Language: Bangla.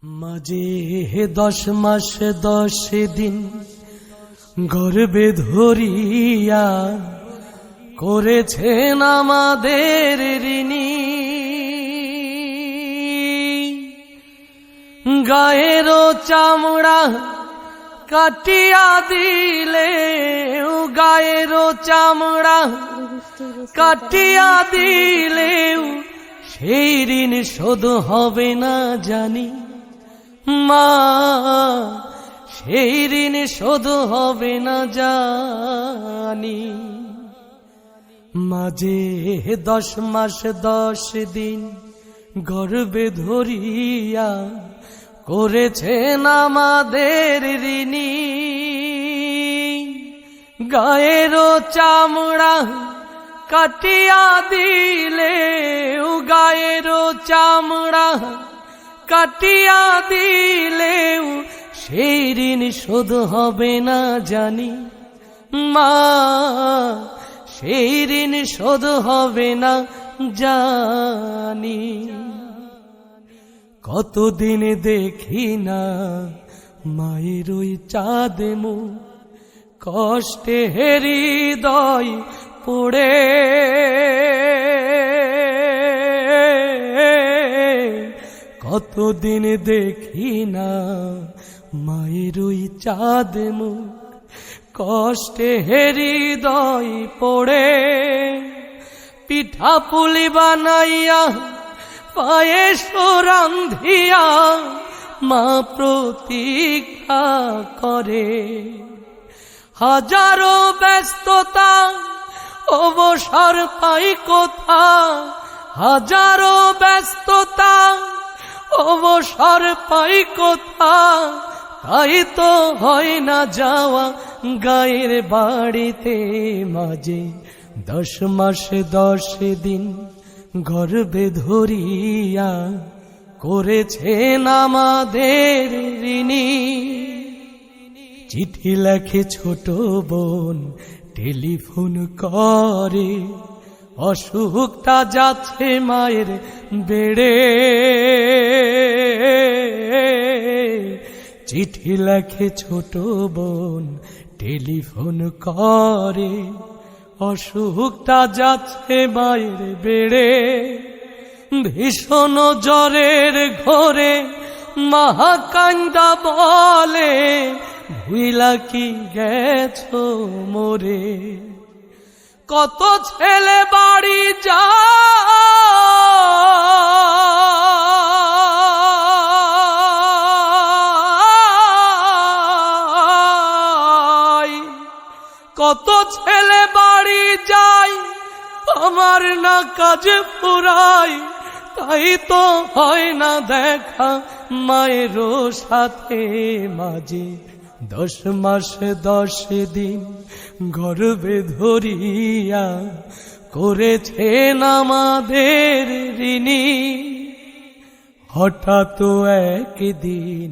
মাঝে 10 মাস 10 দিন গর্ভে ধরিয়া করেছেন আমাদের ঋণী। গায়ের চামড়া কাটিয়া দিলে, গায়ের চামড়া কাটিয়া দিলেও সেই ঋণ শোধ হবে না জানি মা, সেই ঋণ শোধ হবে না জানি। মাঝে 10 মাস 10 দিন গর্ভে ধরিয়া করেছেন আমাদের ঋণী। গায়ের চামড়া কাটিয়া দিলে, গায়ের চামড়া কাটিয়া দিলেও সেই ঋণ শোধ হবে না জানি মা, সেই ঋণ শোধ হবে না জানি। কতদিন দেখি না মায়ের ওই চাঁদ মুখ, কষ্টে হৃদয় পড়ে। কতদিন দেখি না মায়ের ওই চাঁদ মুখ, কষ্টে হৃদয় পড়ে। পিঠা পুলি বানাইয়া পায়েস রান্ধিয়া মা প্রতীক্ষা করে। হাজারো ব্যস্ততা অবসর পাই কোথা, হাজারো ব্যস্ততা অবসর পাই কোথা, তাই তো হয় না যাওয়া গায়ের বাড়িতে। মাঝে 10 মাস 10 দিন গর্ভে ধরিয়া করেছেন আমাদের ঋণী। চিঠি লেখে ছোট বোন, টেলিফোন করে, অসুখটা যাচ্ছে মায়ের বেড়ে। চিঠি লেখে ছোট বোন, টেলিফোন করে, অসুখটা যাচ্ছে মায়ের বেড়ে। ভীষণ জ্বরের ঘোরে মা কান্দা বলে, ভুইলা কি গেছো মোরে। কত ছেলে বাড়ি যায়, কত ছেলে বাড়ি যায়, আমার না কাজে ফুরায়, তাই তো হয় না দেখা মায়েরও সাথে। মাঝে 10 মাস 10 দিন গর্ভে ধরিয়া করেছেন আমাদের ঋণী। হঠাৎ একদিন